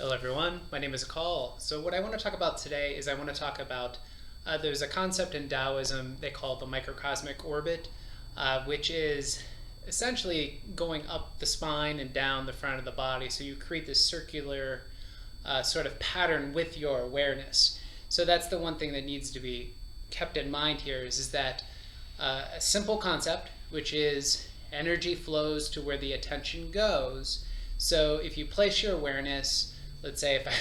Hello everyone, my name is Call. So what I want to talk about today is I want to talk about there's a concept in Taoism they call the microcosmic orbit, which is essentially going up the spine and down the front of the body. So you create this circular sort of pattern with your awareness. So that's the one thing that needs to be kept in mind here is that a simple concept, which is energy flows to where the attention goes. So if you place your awareness, let's say if I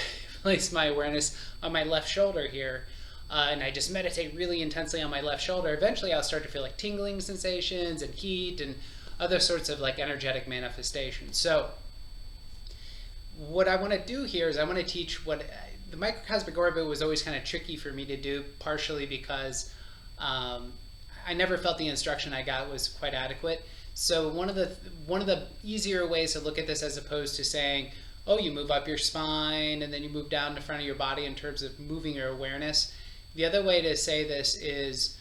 place my awareness on my left shoulder here, and I just meditate really intensely on my left shoulder, eventually I'll start to feel like tingling sensations and heat and other sorts of like energetic manifestations. So what I want to do here is I want to teach what the microcosmic orbit was always kind of tricky for me to do, partially because I never felt the instruction I got was quite adequate. So one of the easier ways to look at this, as opposed to saying, oh, you move up your spine and then you move down the front of your body in terms of moving your awareness. The other way to say this is,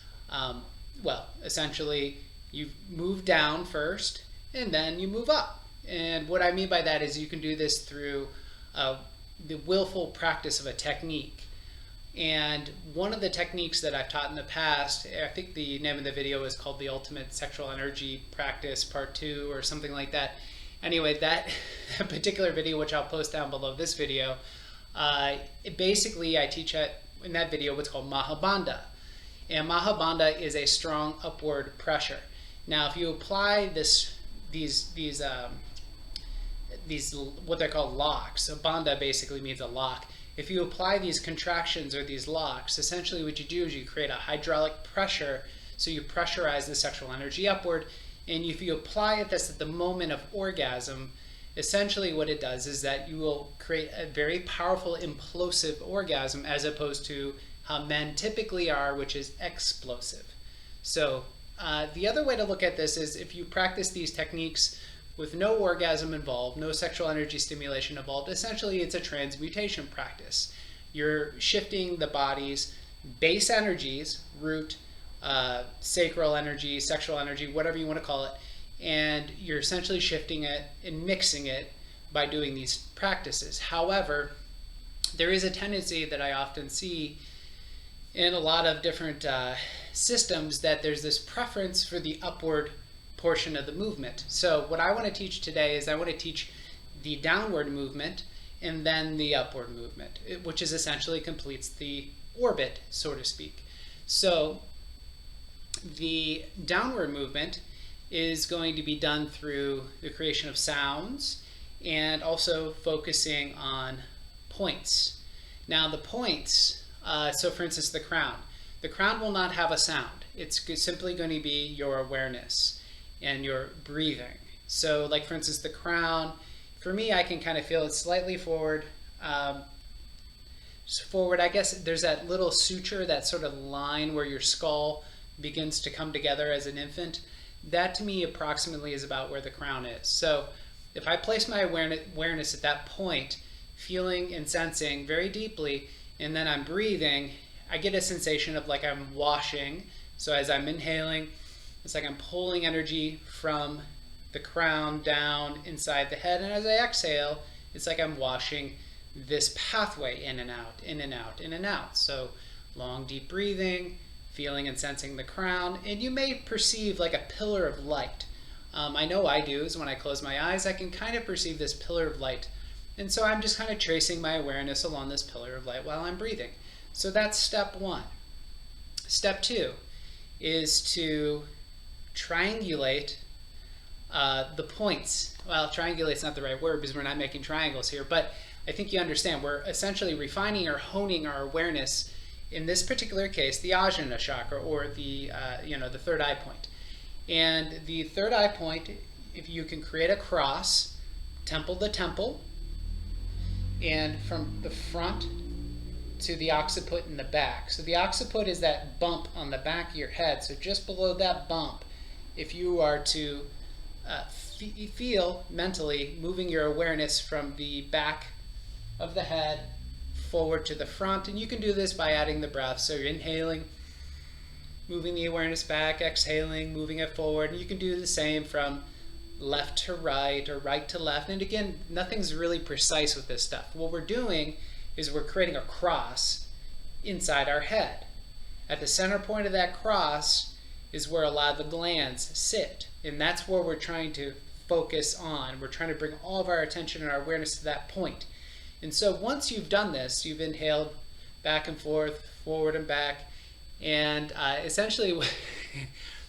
well, essentially you move down first and then you move up. And what I mean by that is you can do this through the willful practice of a technique. And one of the techniques that I've taught in the past, I think the name of the video is called The Ultimate Sexual Energy Practice Part 2 or something like that. Anyway, that particular video, which I'll post down below this video, basically I teach in that video what's called Mahabandha. And Mahabandha is a strong upward pressure. Now, if you apply these what they're called locks, so bandha basically means a lock. If you apply these contractions or these locks, essentially what you do is you create a hydraulic pressure, so you pressurize the sexual energy upward, and if you apply it this at the moment of orgasm, essentially what it does is that you will create a very powerful implosive orgasm as opposed to how men typically are, which is explosive. So the other way to look at this is if you practice these techniques with no orgasm involved, no sexual energy stimulation involved, essentially it's a transmutation practice. You're shifting the body's base energies, root, sacral energy, sexual energy, whatever you want to call it, and you're essentially shifting it and mixing it by doing these practices. However, there is a tendency that I often see in a lot of different systems that there's this preference for the upward portion of the movement. So what I want to teach today is I want to teach the downward movement and then the upward movement, which is essentially completes the orbit, so to speak. So the downward movement is going to be done through the creation of sounds and also focusing on points. Now the points, so for instance the crown will not have a sound. It's simply going to be your awareness and your breathing. So like for instance the crown, for me I can kind of feel it slightly forward. I guess there's that little suture, that sort of line where your skull begins to come together as an infant. That to me approximately is about where the crown is. So if I place my awareness at that point, feeling and sensing very deeply, and then I'm breathing, I get a sensation of like I'm washing. So as I'm inhaling, it's like I'm pulling energy from the crown down inside the head, and as I exhale, it's like I'm washing this pathway in and out, in and out, in and out. So long deep breathing, feeling and sensing the crown, and you may perceive like a pillar of light. I know I do, is when I close my eyes, I can kind of perceive this pillar of light. And so I'm just kind of tracing my awareness along this pillar of light while I'm breathing. So that's step one. Step two is to triangulate the points. Well, triangulate's not the right word because we're not making triangles here, but I think you understand. We're essentially refining or honing our awareness, in this particular case, the Ajna chakra, or the the third eye point. And the third eye point, if you can create a cross, temple to temple, and from the front to the occiput in the back. So the occiput is that bump on the back of your head. So just below that bump, if you are to feel mentally moving your awareness from the back of the head forward to the front, and you can do this by adding the breath. So you're inhaling, moving the awareness back, exhaling, moving it forward, and you can do the same from left to right or right to left. And again, nothing's really precise with this stuff. What we're doing is we're creating a cross inside our head. At the center point of that cross is where a lot of the glands sit, and that's where we're trying to focus on. We're trying to bring all of our attention and our awareness to that point. And so once you've done this, you've inhaled back and forth, forward and back, and essentially what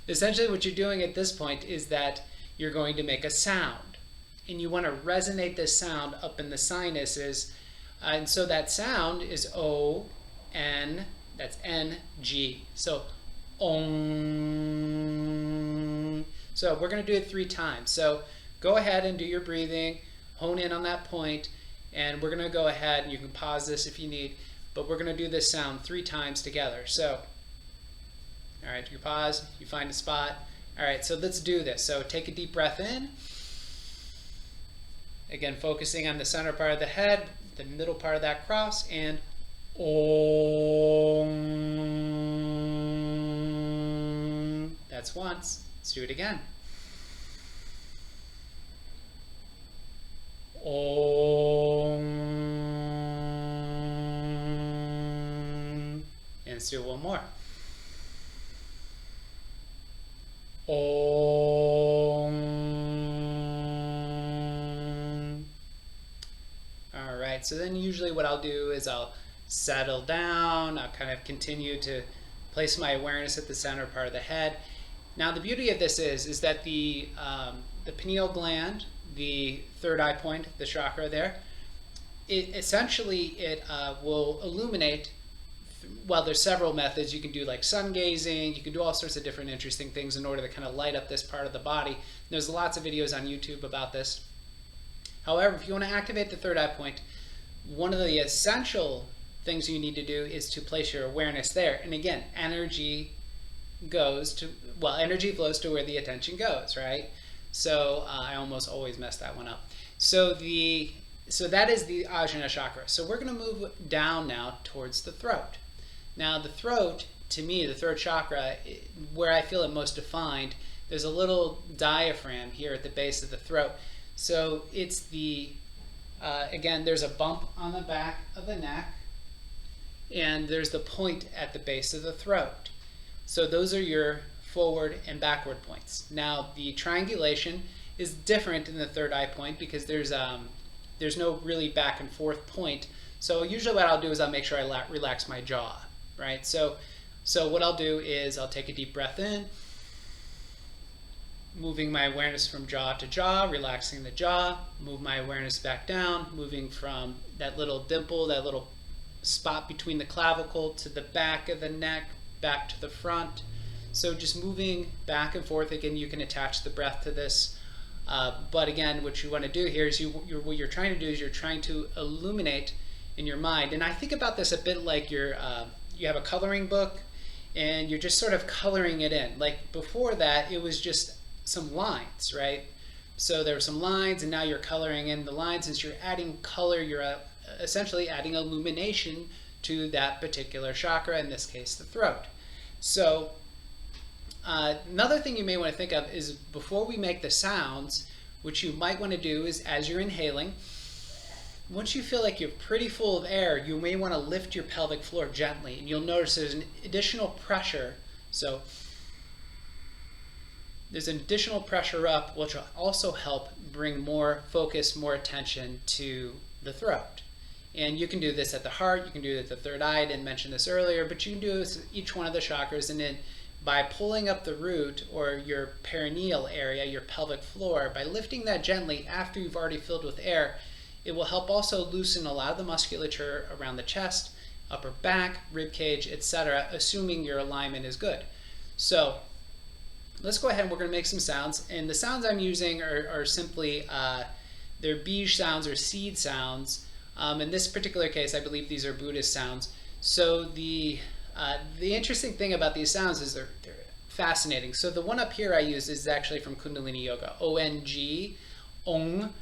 you're doing at this point is that you're going to make a sound, and you want to resonate this sound up in the sinuses, and so that sound is O, N, that's N, G. So Om. So we're going to do it 3 times. So go ahead and do your breathing, hone in on that point, and we're going to go ahead, and you can pause this if you need, but we're going to do this sound 3 times together. So, all right, you pause, you find a spot. All right, so let's do this. So take a deep breath in. Again, focusing on the center part of the head, the middle part of that cross, and Om. That's once. Let's do it again. Om. And let's do it one more. Om. All right, so then usually what I'll do is I'll settle down. I'll kind of continue to place my awareness at the center part of the head. Now the beauty of this is that the pineal gland, the third eye point, the chakra there, it will illuminate. Well, there's several methods. You can do like sun gazing, you can do all sorts of different interesting things in order to kind of light up this part of the body. There's lots of videos on YouTube about this. However, if you want to activate the third eye point, one of the essential things you need to do is to place your awareness there. And again, energy flows to where the attention goes, right? So I almost always mess that one up. So that is the Ajna chakra. So we're going to move down now towards the throat. Now the throat, to me, the third chakra, where I feel it most defined, there's a little diaphragm here at the base of the throat. So it's again, there's a bump on the back of the neck, and there's the point at the base of the throat. So those are your forward and backward points. Now the triangulation is different in the third eye point because there's no really back and forth point. So usually what I'll do is I'll make sure I relax my jaw, right? So what I'll do is I'll take a deep breath in, moving my awareness from jaw to jaw, relaxing the jaw, move my awareness back down, moving from that little dimple, that little spot between the clavicle to the back of the neck, back to the front. So just moving back and forth. Again, you can attach the breath to this. But again, what you want to do here is what you're trying to do is you're trying to illuminate in your mind. And I think about this a bit like you have a coloring book and you're just sort of coloring it in. Like before that, it was just some lines, right? So there were some lines, and now you're coloring in the lines. As you're adding color, you're essentially adding illumination to that particular chakra, in this case, the throat. So another thing you may want to think of is before we make the sounds, what you might want to do is as you're inhaling, once you feel like you're pretty full of air, you may want to lift your pelvic floor gently, and you'll notice there's an additional pressure. So there's an additional pressure up, which will also help bring more focus, more attention to the throat. And you can do this at the heart, you can do it at the third eye. I didn't mention this earlier, but you can do this at each one of the chakras, and then by pulling up the root or your perineal area, your pelvic floor, by lifting that gently after you've already filled with air, it will help also loosen a lot of the musculature around the chest, upper back, rib cage, etc., assuming your alignment is good. So let's go ahead and we're going to make some sounds. And the sounds I'm using are simply, they're bij sounds or seed sounds. In this particular case, I believe these are Buddhist sounds. So the interesting thing about these sounds is they're fascinating. So the one up here I use is actually from Kundalini Yoga. O-N-G, Ong,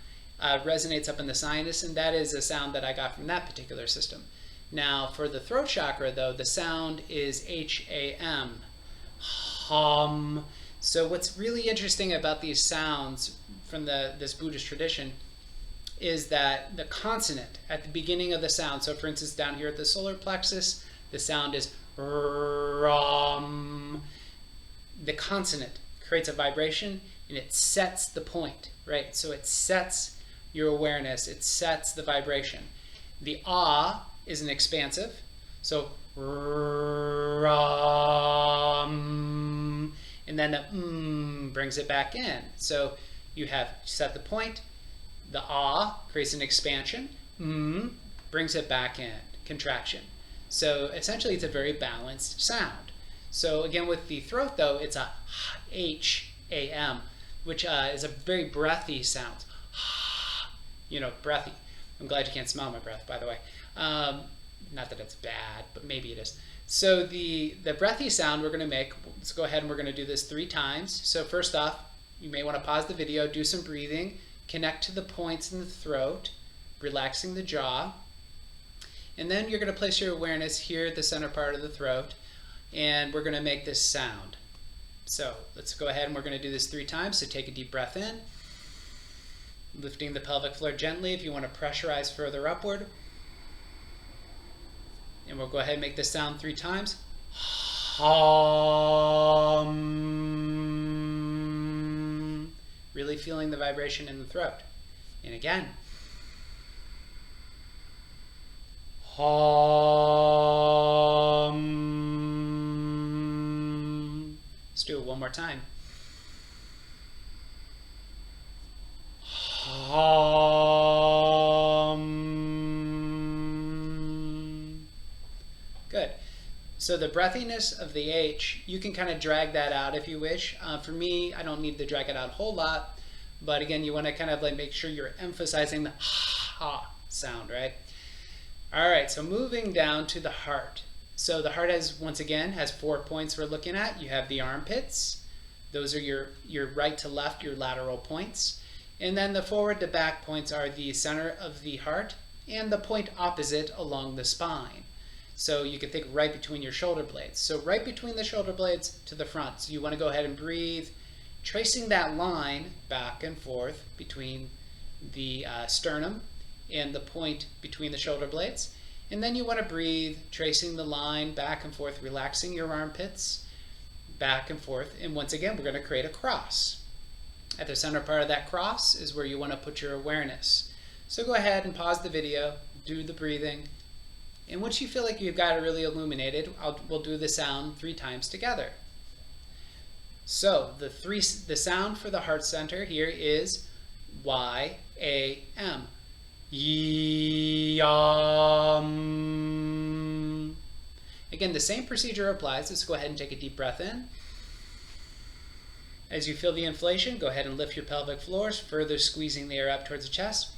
resonates up in the sinus, and that is a sound that I got from that particular system. Now for the throat chakra though, the sound is H-A-M, hum. So what's really interesting about these sounds from this Buddhist tradition is that the consonant at the beginning of the sound, so for instance down here at the solar plexus, the sound is ram. The consonant creates a vibration and it sets the point, right? So it sets your awareness, it sets the vibration. The ah is an expansive, so ram, and then the brings it back in. So you have set the point, the ah creates an expansion, brings it back in, contraction. So essentially it's a very balanced sound. So again with the throat though, it's a H-A-M, which is a very breathy sound. You know, breathy. I'm glad you can't smell my breath, by the way. Not that it's bad, but maybe it is. So the breathy sound we're going to make, let's go ahead and we're going to do this 3 times. So first off, you may want to pause the video, do some breathing, connect to the points in the throat, relaxing the jaw. And then you're going to place your awareness here at the center part of the throat, and we're going to make this sound. So let's go ahead and we're going to do this 3 times. So take a deep breath in, lifting the pelvic floor gently if you want to pressurize further upward. And we'll go ahead and make this sound 3 times. Hum. Really feeling the vibration in the throat. And again. Hum. Let's do it one more time. Hum. Good. So the breathiness of the H, you can kind of drag that out if you wish. For me, I don't need to drag it out a whole lot, but again, you want to kind of like make sure you're emphasizing the ha sound, right? All right, so moving down to the heart. So the heart has, once again, has 4 points we're looking at. You have the armpits. Those are your right to left, your lateral points. And then the forward to back points are the center of the heart and the point opposite along the spine. So you can think right between your shoulder blades. So right between the shoulder blades to the front. So you want to go ahead and breathe, tracing that line back and forth between the sternum and the point between the shoulder blades. And then you want to breathe, tracing the line back and forth, relaxing your armpits back and forth. And once again, we're going to create a cross. At the center part of that cross is where you want to put your awareness. So go ahead and pause the video, do the breathing. And once you feel like you've got it really illuminated, we'll do the sound 3 times together. So the sound for the heart center here is Y-A-M. Yam. Again, the same procedure applies. Let's go ahead and take a deep breath in. As you feel the inflation, go ahead and lift your pelvic floors, further squeezing the air up towards the chest.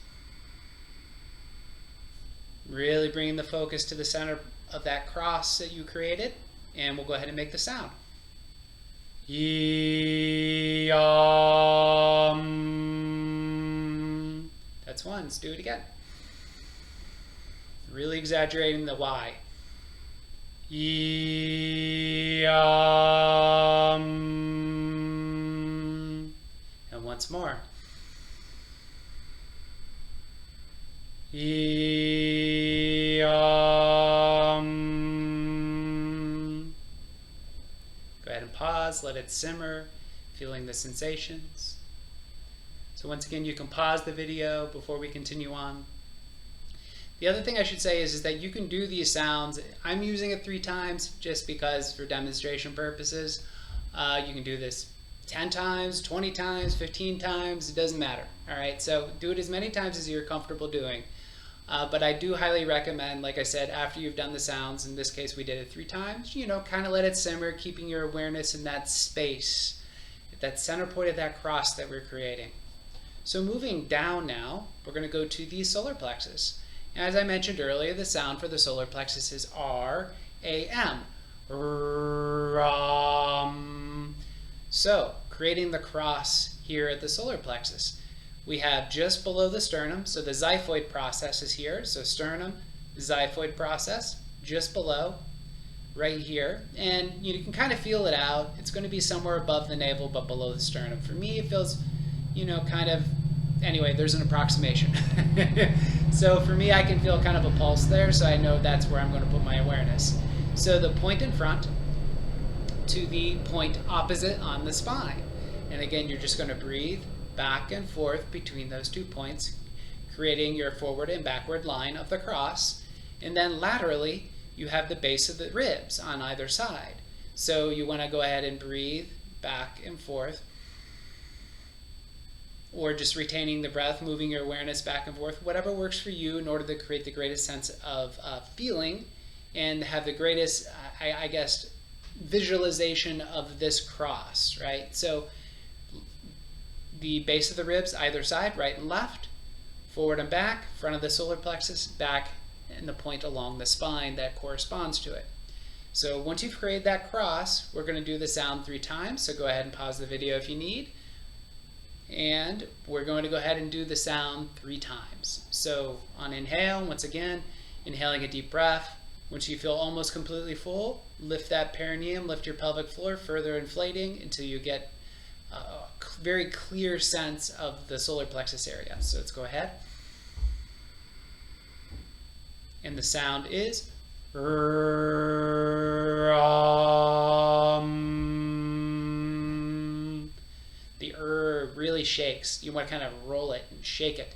Really bringing the focus to the center of that cross that you created, and we'll go ahead and make the sound. Yam. That's 1. Let's do it again. Really exaggerating the Y. Yam. And once more. Yam. Go ahead and pause, let it simmer, feeling the sensations. So once again, you can pause the video before we continue on. The other thing I should say is that you can do these sounds. I'm using it 3 times just because for demonstration purposes. You can do this 10 times, 20 times, 15 times, it doesn't matter. All right, so do it as many times as you're comfortable doing. But I do highly recommend, like I said, after you've done the sounds, in this case we did it 3 times, you know, kind of let it simmer, keeping your awareness in that space, at that center point of that cross that we're creating. So moving down now, we're going to go to the solar plexus. As I mentioned earlier, the sound for the solar plexus is R-A-M. Ram. So, creating the cross here at the solar plexus. We have just below the sternum, so the xiphoid process is here. So sternum, xiphoid process, just below. right here, and you can kind of feel it out. It's going to be somewhere above the navel but below the sternum. For me, it feels, kind of, anyway, there's an approximation. So for me, I can feel kind of a pulse there, so I know that's where I'm going to put my awareness. So the point in front to the point opposite on the spine. And again, you're just going to breathe back and forth between those 2 points, creating your forward and backward line of the cross. And then laterally, you have the base of the ribs on either side. So you want to go ahead and breathe back and forth, or just retaining the breath, moving your awareness back and forth, whatever works for you in order to create the greatest sense of feeling and have the greatest, I guess, visualization of this cross, right? So the base of the ribs, either side, right and left, forward and back, front of the solar plexus, back, and the point along the spine that corresponds to it. So once you've created that cross, we're going to do the sound 3 times. So go ahead and pause the video if you need. And we're going to go ahead and do the sound 3 times. So on inhale, once again, inhaling a deep breath. Once you feel almost completely full, lift that perineum, lift your pelvic floor, further inflating until you get a very clear sense of the solar plexus area. So let's go ahead. And the sound is the really shakes. You want to kind of roll it and shake it.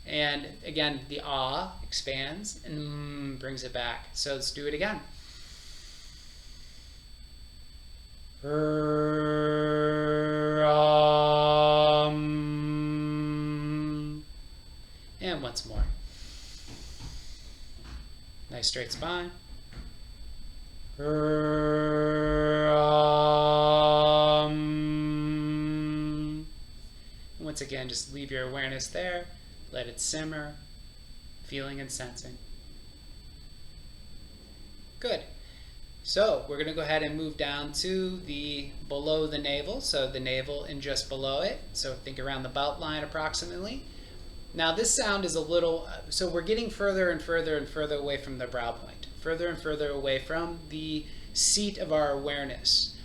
And again, the ah expands and brings it back. So let's do it again. And once more. Nice straight spine. Once again, just leave your awareness there. Let it simmer, feeling and sensing. Good. So we're going to go ahead and move down to the below the navel. So the navel and just below it. So think around the belt line approximately. Now this sound is a little, so we're getting further and further and further away from the brow point, further and further away from the seat of our awareness.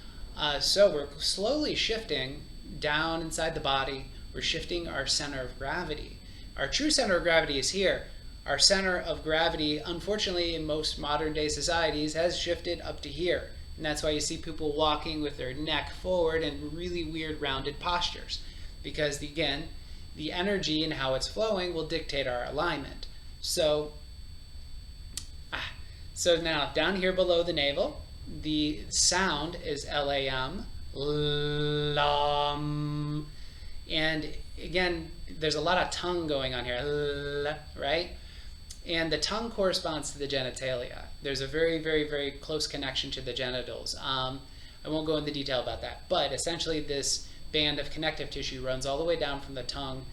So we're slowly shifting down inside the body. We're shifting our center of gravity. Our true center of gravity is here. Our center of gravity, unfortunately, in most modern day societies, has shifted up to here. And that's why you see people walking with their neck forward and really weird rounded postures. Because again, the energy and how it's flowing will dictate our alignment. So now down here below the navel, the sound is L-A-M, lam. And again, there's a lot of tongue going on here, right? And the tongue corresponds to the genitalia. There's a very, very, very close connection to the genitals. I won't go into detail about that, but essentially this band of connective tissue runs all the way down from the tongue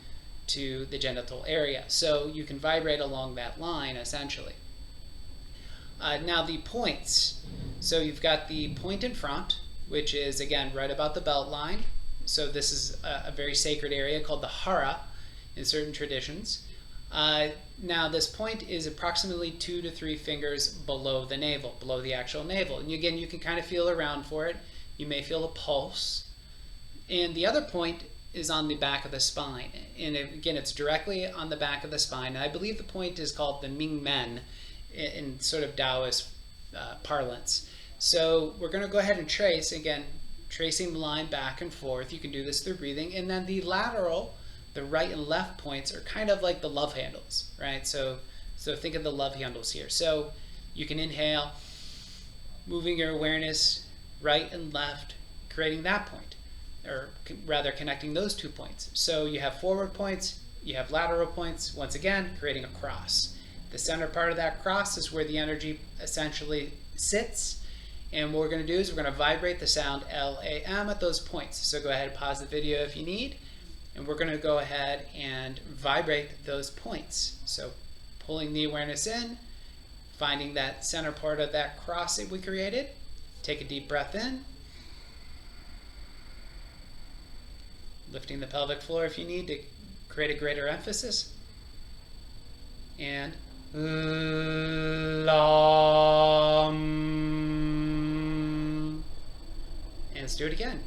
to the genital area. So you can vibrate along that line, essentially. Now the points. So you've got the point in front, which is, again, right about the belt line. So this is a very sacred area called the hara in certain traditions. Now this point is approximately 2 to 3 fingers below the navel, below the actual navel. And again, you can kind of feel around for it. You may feel a pulse. And the other point is on the back of the spine. And again, it's directly on the back of the spine. And I believe the point is called the Ming Men in sort of Taoist parlance. So we're going to go ahead and trace, again, tracing the line back and forth. You can do this through breathing. And then the lateral, the right and left points are kind of like the love handles, right? So think of the love handles here. So you can inhale, moving your awareness right and left, creating that point, or rather connecting those 2 points. So you have forward points, you have lateral points, once again, creating a cross. The center part of that cross is where the energy essentially sits. And what we're going to do is we're going to vibrate the sound L-A-M at those points. So go ahead and pause the video if you need. And we're going to go ahead and vibrate those points. So pulling the awareness in, finding that center part of that cross that we created. Take a deep breath in. Lifting the pelvic floor if you need to create a greater emphasis. And lam. Let's do it again.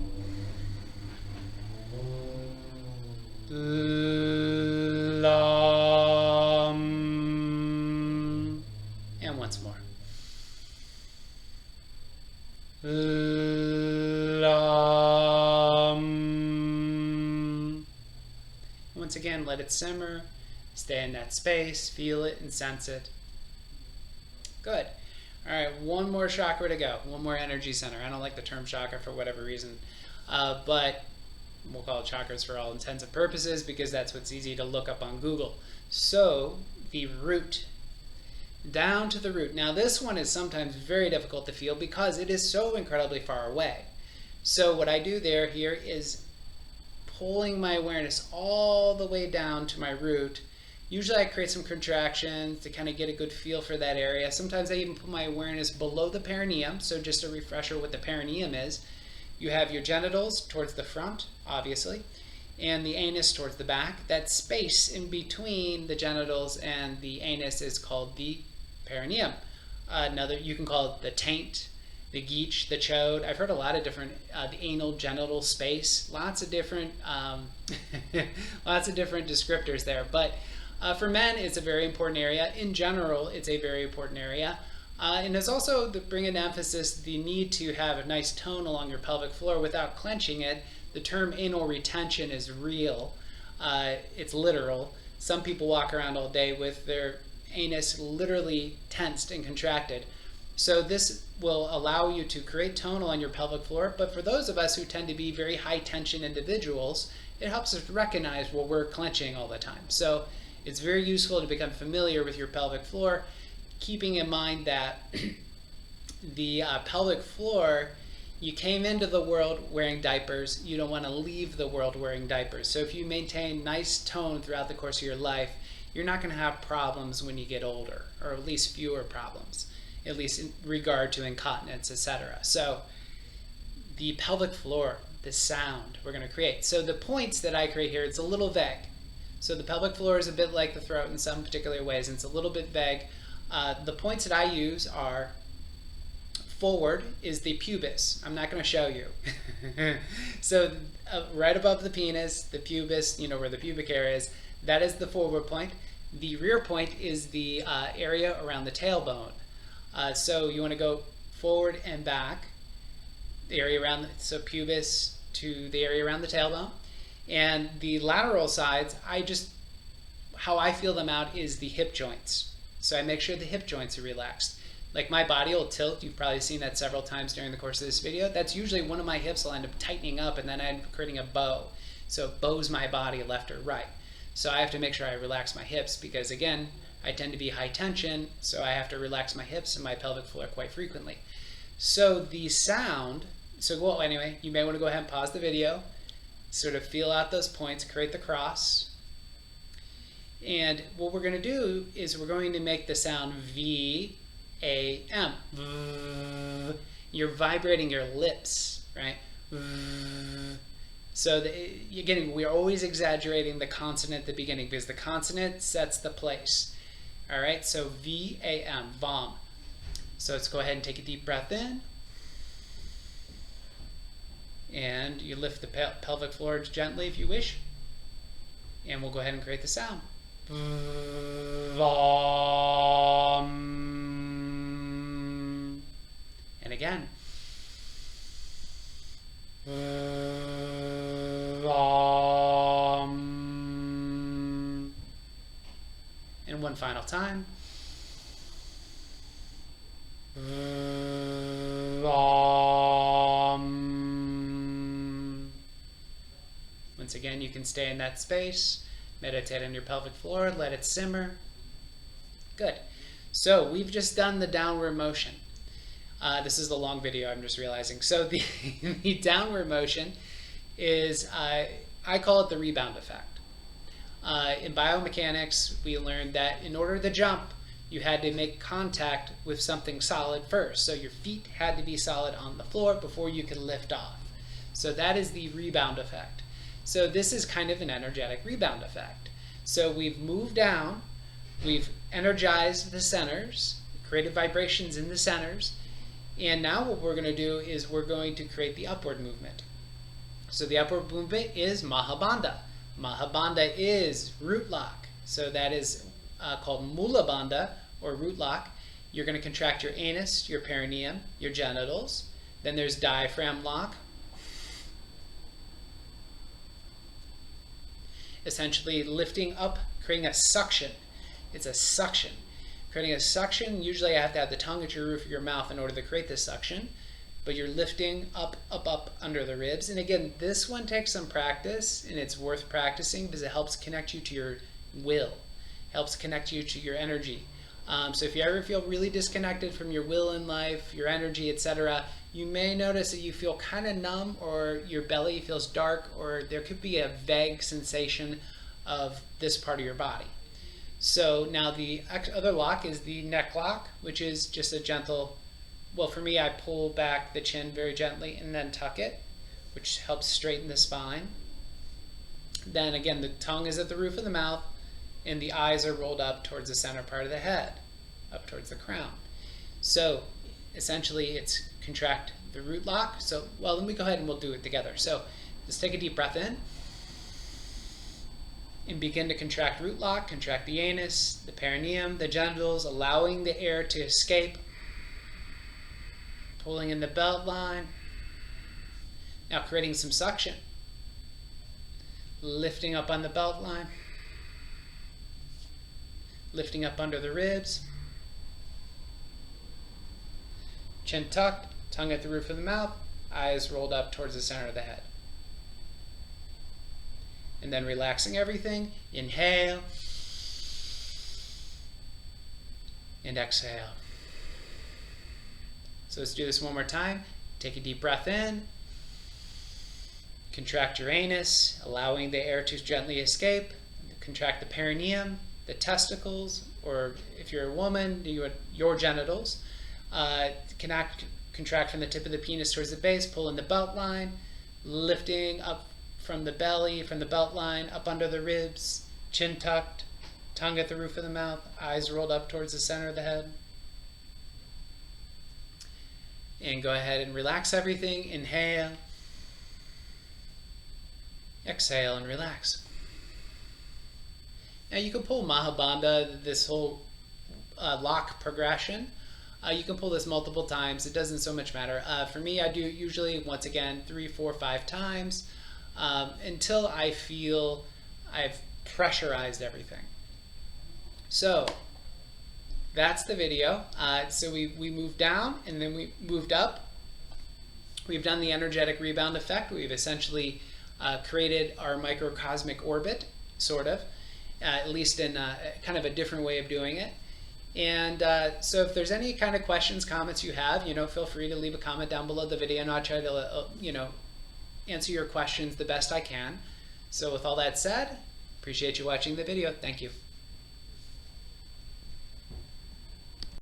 And once more. Once again, let it simmer. Stay in that space, feel it and sense it. Good. All right, one more chakra to go. One more energy center. I don't like the term chakra for whatever reason, but we'll call it chakras for all intents and purposes because that's what's easy to look up on Google. So the root, down to the root. Now this one is sometimes very difficult to feel because it is so incredibly far away. So what I do here is pulling my awareness all the way down to my root. Usually I create some contractions to kind of get a good feel for that area. Sometimes I even put my awareness below the perineum. So just a refresher what the perineum is. You have your genitals towards the front, obviously, and the anus towards the back. That space in between the genitals and the anus is called the perineum. You can call it the taint, the geech, the chode. I've heard a lot of different, the anal genital space, lots of different descriptors there. But for men, it's a very important area. In general, it's a very important area. And there's also, to bring an emphasis, the need to have a nice tone along your pelvic floor without clenching it. The term anal retention is real. It's literal. Some people walk around all day with their anus literally tensed and contracted. So this will allow you to create tone along your pelvic floor. But for those of us who tend to be very high tension individuals, it helps us recognize what we're clenching all the time. So it's very useful to become familiar with your pelvic floor, keeping in mind that the pelvic floor, you came into the world wearing diapers. You don't want to leave the world wearing diapers. So if you maintain nice tone throughout the course of your life, you're not going to have problems when you get older, or at least fewer problems, at least in regard to incontinence, etc. So the pelvic floor, the sound we're going to create. So the points that I create here, it's a little vague. So the pelvic floor is a bit like the throat in some particular ways, and it's a little bit vague. The points that I use are, forward is the pubis. I'm not going to show you. So right above the penis, the pubis, you know where the pubic area is, that is the forward point. The rear point is the area around the tailbone. So you want to go forward and back, the area around, so pubis to the area around the tailbone. And the lateral sides, how I feel them out is the hip joints. So I make sure the hip joints are relaxed. Like my body will tilt, you've probably seen that several times during the course of this video. That's usually one of my hips will end up tightening up and then I'm creating a bow. So it bows my body left or right. So I have to make sure I relax my hips because again, I tend to be high tension, so I have to relax my hips and my pelvic floor quite frequently. So the sound, anyway, you may want to go ahead and pause the video, sort of feel out those points, create the cross. And what we're going to do is we're going to make the sound V-A-M. You're vibrating your lips, right? So again, we're always exaggerating the consonant at the beginning because the consonant sets the place. All right, so V-A-M, vom. So let's go ahead and take a deep breath in. And you lift the pelvic floor gently if you wish. And we'll go ahead and create the sound. Vom. And again. Vom. And one final time. Vom. Once again, you can stay in that space, meditate on your pelvic floor, let it simmer. Good. So we've just done the downward motion. This is the long video, I'm just realizing. So the downward motion is, I call it the rebound effect. In biomechanics, we learned that in order to jump, you had to make contact with something solid first. So your feet had to be solid on the floor before you could lift off. So that is the rebound effect. So this is kind of an energetic rebound effect. So we've moved down, we've energized the centers, created vibrations in the centers, And now what we're going to do is we're going to create the upward movement. So the upward movement is Mahabandha. Mahabandha is root lock. So that is called Mula Bandha, or root lock. You're going to contract your anus, your perineum, your genitals. Then there's diaphragm lock. Essentially lifting up, creating a suction. It's a suction. Creating a suction, usually I have to have the tongue at your roof of your mouth in order to create this suction. But you're lifting up, up, up under the ribs. And again, this one takes some practice, and it's worth practicing because it helps connect you to your will. Helps connect you to your energy. So if you ever feel really disconnected from your will in life, your energy, etc., you may notice that you feel kind of numb, or your belly feels dark, or there could be a vague sensation of this part of your body. So now the other lock is the neck lock, which is just a gentle, well, for me, I pull back the chin very gently and then tuck it, which helps straighten the spine. Then again, the tongue is at the roof of the mouth, and the eyes are rolled up towards the center part of the head, up towards the crown. So essentially it's contract the root lock. So, well, let me go ahead and we'll do it together. So just take a deep breath in and begin to contract root lock, contract the anus, the perineum, the genitals, allowing the air to escape, pulling in the belt line. Now creating some suction, lifting up on the belt line, lifting up under the ribs, chin tucked, tongue at the roof of the mouth, eyes rolled up towards the center of the head. And then relaxing everything, inhale and exhale. So let's do this one more time. Take a deep breath in, contract your anus, allowing the air to gently escape, contract the perineum, the testicles, or if you're a woman, your genitals. Contract from the tip of the penis towards the base, pull in the belt line, lifting up from the belly, from the belt line, up under the ribs, chin tucked, tongue at the roof of the mouth, eyes rolled up towards the center of the head. And go ahead and relax everything. Inhale, exhale, and relax. Now you can pull Mahabandha, this whole lock progression. You can pull this multiple times. It doesn't so much matter. For me, I do usually, once again, 3, 4, 5 times until I feel I've pressurized everything. So that's the video. So we moved down and then we moved up. We've done the energetic rebound effect. We've essentially created our microcosmic orbit, sort of, at least in kind of a different way of doing it. And so if there's any kind of questions, comments you have, feel free to leave a comment down below the video, and I'll try to, answer your questions the best I can. So with all that said, appreciate you watching the video. Thank you.